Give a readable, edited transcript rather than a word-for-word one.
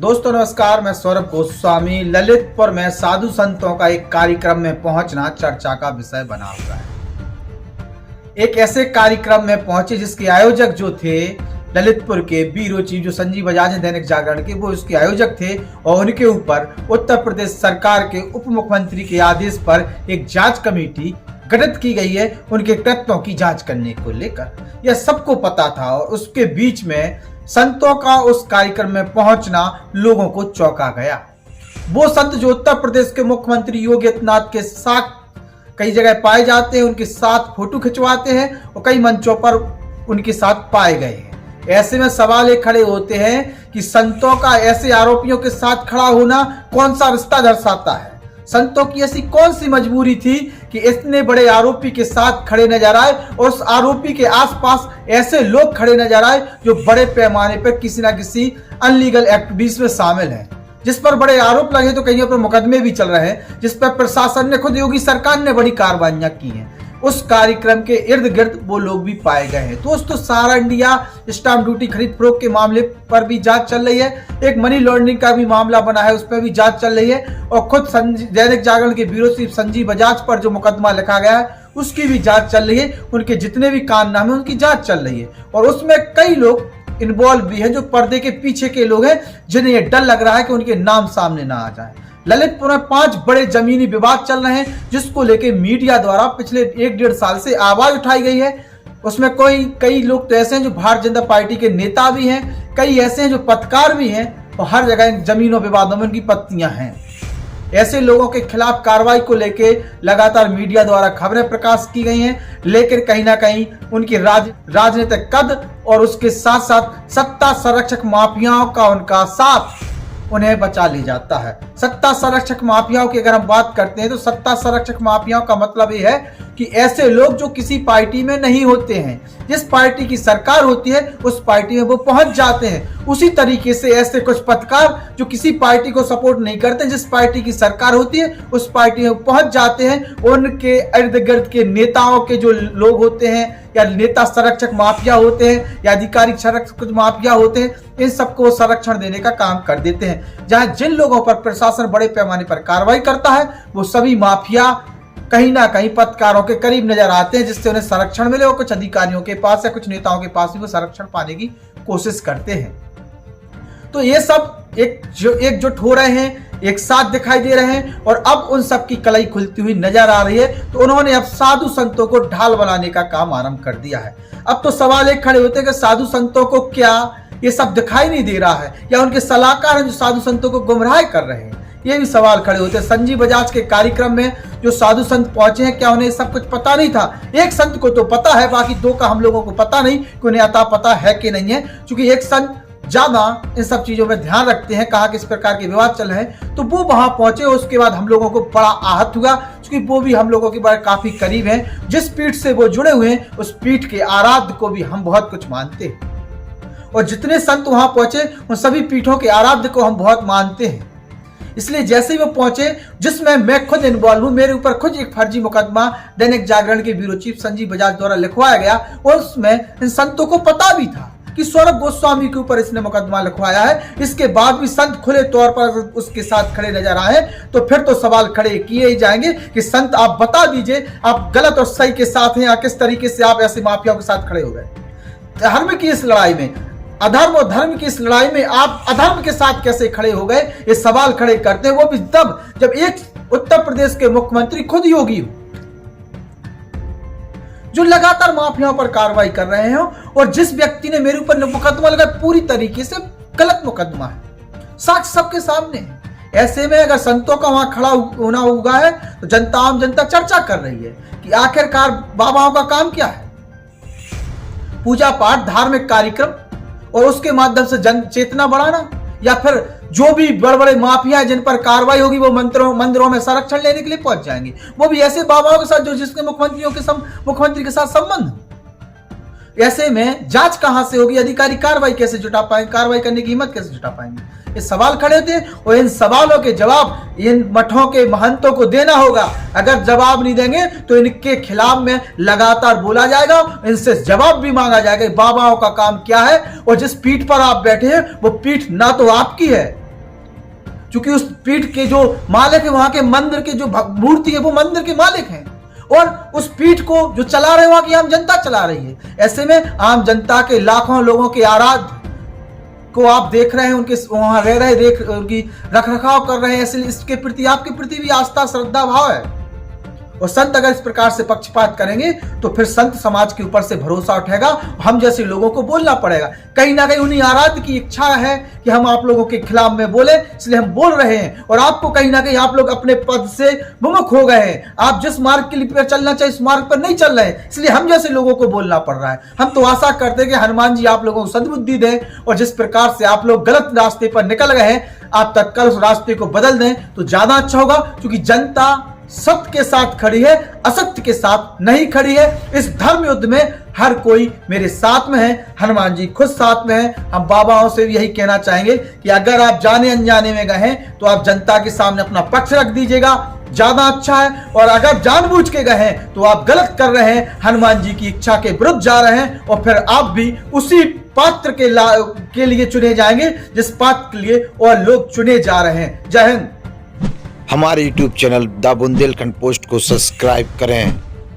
दोस्तों नमस्कार, मैं सौरभ गोस्वामी। ललितपुर में साधु संतों का एक कार्यक्रम में पहुंचना चर्चा का विषय बना हुआ है। एक ऐसे कार्यक्रम में पहुंचे जिसके आयोजक जो थे ललितपुर के ब्यूरो चीफ जो संजीव बजाज हैं दैनिक जागरण के, वो उसके आयोजक थे और उनके ऊपर उत्तर प्रदेश सरकार के उप मुख्यमंत्री के आदेश पर एक जांच कमेटी गठित की गई है उनके कृत्यों की जांच करने को लेकर। यह सबको पता था और उसके बीच में संतों का उस कार्यक्रम में पहुंचना लोगों को चौंका गया। वो संत जो उत्तर प्रदेश के मुख्यमंत्री योगी आदित्यनाथ के साथ कई जगह पाए जाते हैं, उनके साथ फोटो खिंचवाते हैं और कई मंचों पर उनके साथ पाए गए हैं। ऐसे में सवाल ये खड़े होते हैं कि संतों का ऐसे आरोपियों के साथ खड़ा होना कौन सा रिश्ता दर्शाता है। संतों की ऐसी कौन सी मजबूरी थी कि इतने बड़े आरोपी के साथ खड़े नजर आए और उस आरोपी के आसपास ऐसे लोग खड़े नजर आए जो बड़े पैमाने पर किसी ना किसी अनलीगल एक्टिविटीज में शामिल हैं, जिस पर बड़े आरोप लगे तो कहीं पर मुकदमे भी चल रहे हैं, जिस पर प्रशासन ने, खुद योगी सरकार ने बड़ी कार्रवाइयां की हैं। उस कार्यक्रम के इर्द गिर्द वो लोग भी पाए गए हैं। दोस्तों, सारा इंडिया स्टाम्प ड्यूटी खरीद फरोख्त के मामले पर भी जांच चल रही है। एक मनी लॉन्ड्रिंग का भी मामला बना है, उस पर भी जांच चल रही है और खुद दैनिक जागरण के ब्यूरो चीफ संजीव बजाज पर जो मुकदमा लिखा गया है उसकी भी जांच चल रही है। उनके जितने भी कान नाम है उनकी जांच चल रही है और उसमें कई लोग इन्वॉल्व भी हैं जो पर्दे के पीछे के लोग हैं, जिन्हें यह डर लग रहा है कि उनके नाम सामने ना आ जाए। ललितपुर में 5 बड़े जमीनी विवाद चल रहे हैं जिसको लेकर मीडिया द्वारा पिछले 1-1.5 साल से आवाज उठाई गई है। उसमें कई लोग तो ऐसे हैं जो भारतीय जनता पार्टी के नेता भी हैं, कई ऐसे हैं जो पत्रकार भी हैं और हर जगह जमीनों विवादों में उनकी पत्नियां हैं। ऐसे लोगों के खिलाफ कार्रवाई को लेकर लगातार मीडिया द्वारा खबरें प्रकाश की गई हैं, लेकिन कहीं ना कहीं उनकी राजनीतिक कद और उसके साथ साथ सत्ता संरक्षक माफियाओं का उनका साथ उन्हें बचा ले जाता है। सत्ता संरक्षक माफियाओं की अगर हम बात करते हैं तो सत्ता संरक्षक माफियाओं का मतलब ये है कि ऐसे लोग जो किसी पार्टी में नहीं होते हैं, जिस पार्टी की सरकार होती है उस पार्टी में वो पहुंच जाते हैं। उसी तरीके से ऐसे कुछ पत्रकार जो किसी पार्टी को सपोर्ट नहीं करते, जिस पार्टी की सरकार होती है उस पार्टी में पहुंच जाते हैं। उनके इर्द गिर्द के नेताओं के जो लोग होते हैं या नेता संरक्षक माफिया होते हैं या अधिकारी संरक्षक माफिया होते हैं, इन सबको संरक्षण देने का काम कर देते हैं। जहां जिन लोगों पर प्रशासन बड़े पैमाने पर कार्रवाई करता है वो सभी माफिया कहीं ना कहीं पत्रकारों के करीब नजर आते हैं, जिससे उन्हें संरक्षण मिले और कुछ अधिकारियों के पास या कुछ नेताओं के पास भी वो संरक्षण पाने की कोशिश करते हैं। तो ये सब एकजुट हो रहे हैं, एक साथ दिखाई दे रहे हैं और अब उन सब की कलाई खुलती हुई नजर आ रही है। तो उन्होंने अब साधु संतों को ढाल बनाने का काम आरंभ कर दिया है। अब तो सवाल एक खड़े होते हैं कि साधु संतों को क्या ये सब दिखाई नहीं दे रहा है या उनके सलाहकार हैं जो साधु संतों को गुमराह कर रहे हैं, ये भी सवाल खड़े होते हैं। संजीव बजाज के कार्यक्रम में जो साधु संत पहुंचे हैं, क्या उन्हें सब कुछ पता नहीं था? एक संत को तो पता है, बाकी 2 का हम लोगों को पता नहीं कि उन्हें अता पता है कि नहीं है, क्योंकि एक संत ज्यादा इन सब चीजों में ध्यान रखते हैं। कहा कि इस प्रकार के विवाद चल रहे हैं तो वो वहां पहुंचे। उसके बाद हम लोगों को बड़ा आहत हुआ, क्योंकि वो भी हम लोगों के बारे काफी करीब हैं। जिस पीठ से वो जुड़े हुए हैं उस पीठ के आराध्य को भी हम बहुत कुछ मानते हैं और जितने संत वहां पहुंचे उन सभी पीठों के आराध्य को हम बहुत मानते हैं। इसलिए जैसे ही वो पहुंचे, जिसमें मैं खुद इन्वॉल्व हूं, मेरे ऊपर खुद एक फर्जी मुकदमा दैनिक जागरण के ब्यूरो चीफ संजीव बजाज द्वारा लिखवाया गया और उसमें इन संतों को पता भी था कि सौरभ गोस्वामी के ऊपर इसने मुकदमा लिखवाया है। इसके बाद भी संत खुले तौर पर उसके साथ खड़े नजर आए तो फिर तो सवाल खड़े किए ही जाएंगे कि संत आप बता दीजिए आप गलत और सही के साथ हैं या किस तरीके से आप ऐसे माफियाओं के साथ खड़े हो गए। धर्म की इस लड़ाई में, अधर्म और धर्म की इस लड़ाई में आप अधर्म के साथ कैसे खड़े हो गए, ये सवाल खड़े करते हैं। वो भी तब जब एक उत्तर प्रदेश के मुख्यमंत्री खुद योगी हो, जो लगातार माफियाओं पर कार्रवाई कर रहे हो और जिस व्यक्ति ने मेरे ऊपर मुकदमा लगाया पूरी तरीके से गलत मुकदमा है, साक्ष्य सबके सामने है। ऐसे में अगर संतों का वहां खड़ा होना होगा है तो आम जनता चर्चा कर रही है कि आखिरकार बाबाओं का काम क्या है। पूजा पाठ, धार्मिक कार्यक्रम और उसके माध्यम से जन चेतना बढ़ाना, या फिर जो भी बड़े बड़े माफिया जिन पर कार्रवाई होगी वो मंदिरों में संरक्षण लेने के लिए पहुंच जाएंगे, वो भी ऐसे बाबाओं के साथ जो जिसके मुख्यमंत्री के साथ संबंध। ऐसे में जांच कहां से होगी, अधिकारी कार्रवाई कैसे जुटा पाएंगे, कार्रवाई करने की हिम्मत कैसे जुटा पाएंगे, ये सवाल खड़े होते हैं और इन सवालों के जवाब इन मठों के महंतों को देना होगा। अगर जवाब नहीं देंगे तो इनके खिलाफ में लगातार बोला जाएगा, इनसे जवाब भी मांगा जाएगा। बाबाओं का काम क्या है और जिस पीठ पर आप बैठे हैं वो पीठ ना तो आपकी है क्योंकि उस पीठ के जो मालिक है, वहां के मंदिर के जो मूर्ति है, वो मंदिर के मालिक हैं, और उस पीठ को जो चला रहे वहां की आम जनता चला रही है। ऐसे में आम जनता के लाखों लोगों के आराध्य को आप देख रहे हैं, उनके वहां रह रहे, देख उनकी रख रखाव कर रहे हैं, इसलिए इसके प्रति आपके प्रति भी आस्था श्रद्धा भाव है। और संत अगर इस प्रकार से पक्षपात करेंगे तो फिर संत समाज के ऊपर से भरोसा उठेगा, हम जैसे लोगों को बोलना पड़ेगा। कहीं ना कहीं उन्हीं आराध्य की इच्छा है कि हम आप लोगों के खिलाफ में बोले, इसलिए हम बोल रहे हैं। और आपको कहीं ना कहीं आप लोग अपने पद से विमुख हो गए हैं, आप जिस मार्ग के लिए चलना चाहिए उस मार्ग पर नहीं चल रहे हैं, इसलिए हम जैसे लोगों को बोलना पड़ रहा है। हम तो आशा करते हैं कि हनुमान जी आप लोगों को सद्बुद्धि दें, और जिस प्रकार से आप लोग गलत रास्ते पर निकल गए हैं, आप तत्काल उस रास्ते को बदल दें तो ज्यादा अच्छा होगा, क्योंकि जनता सत्य के साथ खड़ी है, असत्य के साथ नहीं खड़ी है। इस धर्म युद्ध में हर कोई मेरे साथ में है, हनुमान जी खुद साथ में है। हम बाबाओं से यही कहना चाहेंगे कि अगर आप जाने अनजाने में गए हैं तो आप जनता के सामने अपना पक्ष रख दीजिएगा, ज्यादा अच्छा है। और अगर जानबूझ के गए हैं तो आप गलत कर रहे हैं, हनुमान जी की इच्छा के विरुद्ध जा रहे हैं, और फिर आप भी उसी पात्र के लिए चुने जाएंगे जिस पात्र के लिए और लोग चुने जा रहे हैं। जय हिंद। हमारे YouTube channel the Bundelkhand post को सब्सक्राइब करें।